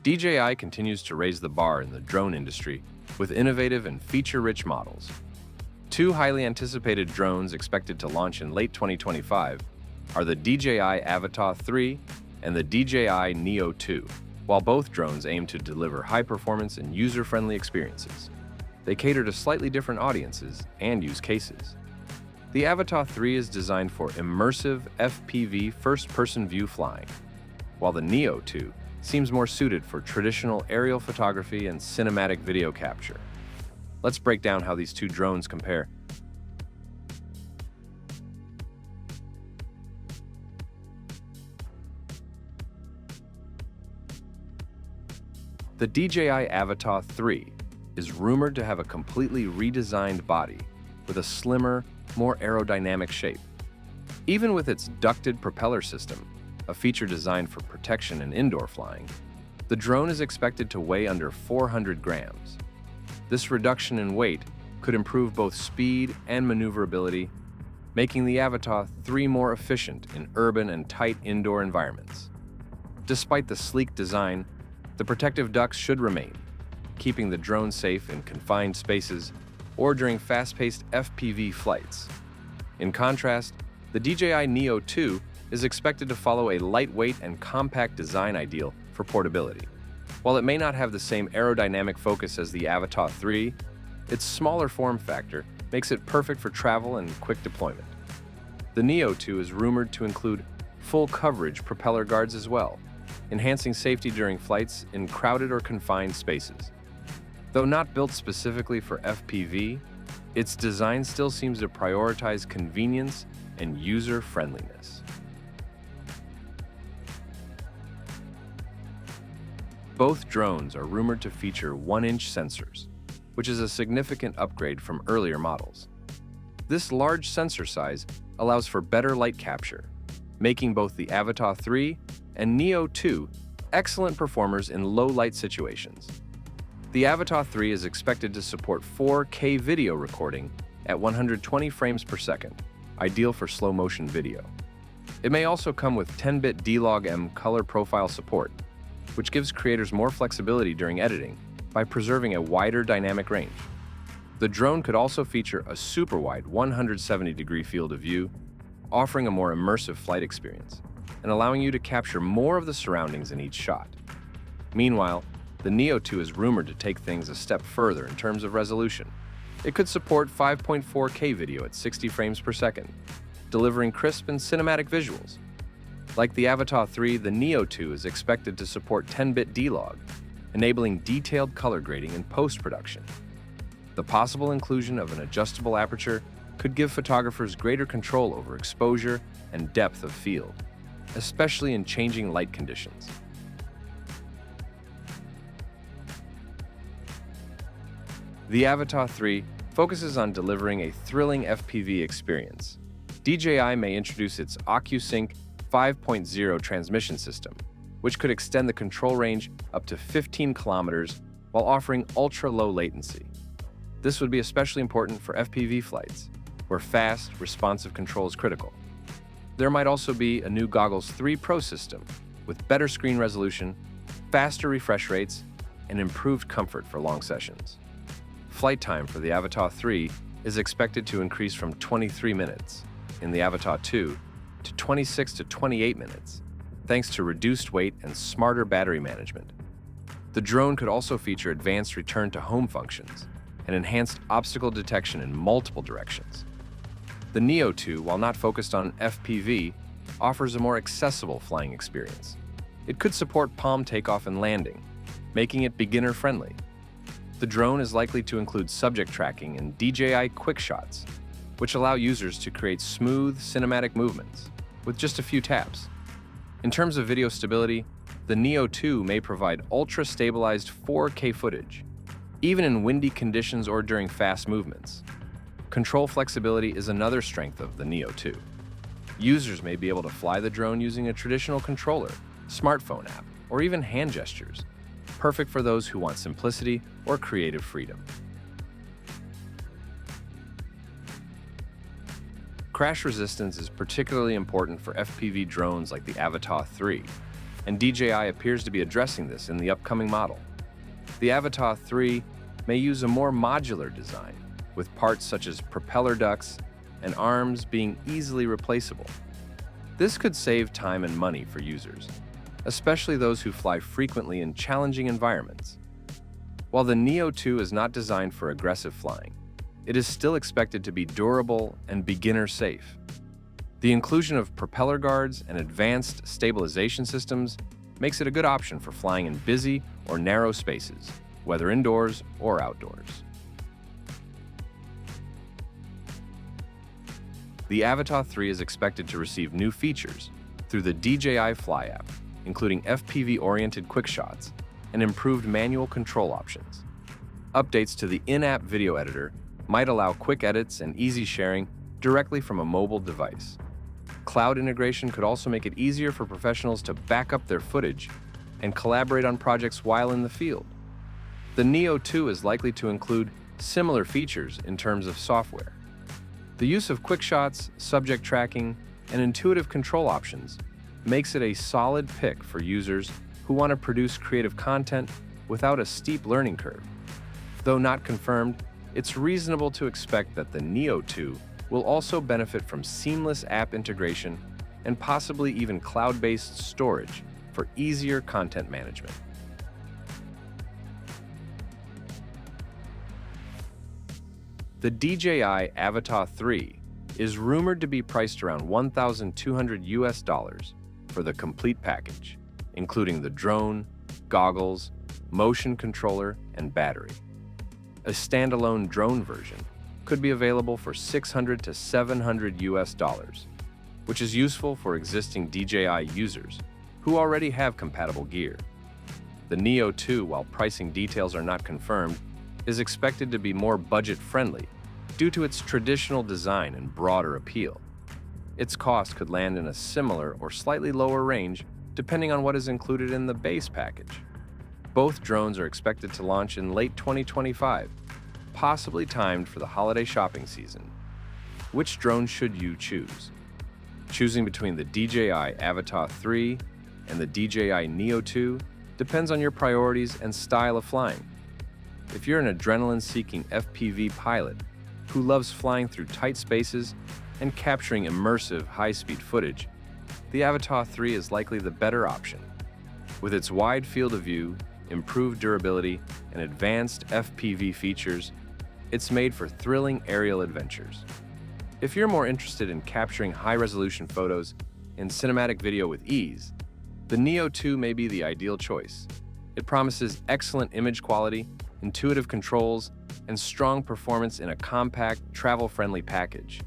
DJI continues to raise the bar in the drone industry with innovative and feature-rich models. Two highly anticipated drones expected to launch in late 2025 are the DJI AVATA 3 and the DJI NEO 2. While both drones aim to deliver high-performance and user-friendly experiences, they cater to slightly different audiences and use cases. The AVATA 3 is designed for immersive FPV first-person view flying, while the NEO 2 seems more suited for traditional aerial photography and cinematic video capture. Let's break down how these two drones compare. The DJI AVATA 3 is rumored to have a completely redesigned body with a slimmer, more aerodynamic shape. Even with its ducted propeller system, a feature designed for protection and indoor flying, the drone is expected to weigh under 400 grams. This reduction in weight could improve both speed and maneuverability, making the AVATA 3 more efficient in urban and tight indoor environments. Despite the sleek design, the protective ducts should remain, keeping the drone safe in confined spaces or during fast-paced FPV flights. In contrast, the DJI NEO 2 is expected to follow a lightweight and compact design ideal for portability. While it may not have the same aerodynamic focus as the AVATA 3, its smaller form factor makes it perfect for travel and quick deployment. The NEO 2 is rumored to include full coverage propeller guards as well, enhancing safety during flights in crowded or confined spaces. Though not built specifically for FPV, its design still seems to prioritize convenience and user-friendliness. Both drones are rumored to feature 1-inch sensors, which is a significant upgrade from earlier models. This large sensor size allows for better light capture, making both the AVATA 3 and NEO 2 excellent performers in low-light situations. The AVATA 3 is expected to support 4K video recording at 120 frames per second, ideal for slow-motion video. It may also come with 10-bit D-Log-M color profile support, which gives creators more flexibility during editing by preserving a wider dynamic range. The drone could also feature a super-wide 170-degree field of view, offering a more immersive flight experience and allowing you to capture more of the surroundings in each shot. Meanwhile, the NEO 2 is rumored to take things a step further in terms of resolution. It could support 5.4K video at 60 frames per second, delivering crisp and cinematic visuals. Like the AVATA 3, the NEO 2 is expected to support 10-bit D-Log, enabling detailed color grading in post-production. The possible inclusion of an adjustable aperture could give photographers greater control over exposure and depth of field, especially in changing light conditions. The AVATA 3 focuses on delivering a thrilling FPV experience. DJI may introduce its OcuSync 5.0 transmission system, which could extend the control range up to 15 kilometers while offering ultra-low latency. This would be especially important for FPV flights, where fast, responsive control is critical. There might also be a new Goggles 3 Pro system with better screen resolution, faster refresh rates, and improved comfort for long sessions. Flight time for the AVATA 3 is expected to increase from 23 minutes in the AVATA 2 to 26 to 28 minutes, thanks to reduced weight and smarter battery management. The drone could also feature advanced return-to-home functions and enhanced obstacle detection in multiple directions. The NEO 2, while not focused on FPV, offers a more accessible flying experience. It could support palm takeoff and landing, making it beginner-friendly. The drone is likely to include subject tracking and DJI quick shots, which allow users to create smooth, cinematic movements with just a few taps. In terms of video stability, the NEO 2 may provide ultra-stabilized 4K footage, even in windy conditions or during fast movements. Control flexibility is another strength of the NEO 2. Users may be able to fly the drone using a traditional controller, smartphone app, or even hand gestures, perfect for those who want simplicity or creative freedom. Crash resistance is particularly important for FPV drones like the AVATA 3. and DJI appears to be addressing this in the upcoming model. The AVATA 3 may use a more modular design, with parts such as propeller ducts and arms being easily replaceable. This could save time and money for users, especially those who fly frequently in challenging environments. While the Neo 2 is not designed for aggressive flying, it is still expected to be durable and beginner-safe. The inclusion of propeller guards and advanced stabilization systems makes it a good option for flying in busy or narrow spaces, whether indoors or outdoors. The AVATA 3 is expected to receive new features through the DJI Fly app, including FPV-oriented quick shots and improved manual control options. Updates to the in-app video editor might allow quick edits and easy sharing directly from a mobile device. Cloud integration could also make it easier for professionals to back up their footage and collaborate on projects while in the field. The Neo 2 is likely to include similar features in terms of software. The use of quick shots, subject tracking, and intuitive control options makes it a solid pick for users who want to produce creative content without a steep learning curve. Though not confirmed, it's reasonable to expect that the Neo 2 will also benefit from seamless app integration and possibly even cloud-based storage for easier content management. The DJI AVATA 3 is rumored to be priced around $1,200 for the complete package, including the drone, goggles, motion controller, and battery. A standalone drone version could be available for $600 to $700, which is useful for existing DJI users who already have compatible gear. The Neo 2, while pricing details are not confirmed, is expected to be more budget-friendly due to its traditional design and broader appeal. Its cost could land in a similar or slightly lower range depending on what is included in the base package. Both drones are expected to launch in late 2025, possibly timed for the holiday shopping season. Which drone should you choose? Choosing between the DJI AVATA 3 and the DJI NEO 2 depends on your priorities and style of flying. If you're an adrenaline-seeking FPV pilot who loves flying through tight spaces and capturing immersive, high-speed footage, the AVATA 3 is likely the better option. With its wide field of view, improved durability, and advanced FPV features, it's made for thrilling aerial adventures. If you're more interested in capturing high-resolution photos and cinematic video with ease, the Neo 2 may be the ideal choice. It promises excellent image quality, intuitive controls, and strong performance in a compact, travel-friendly package.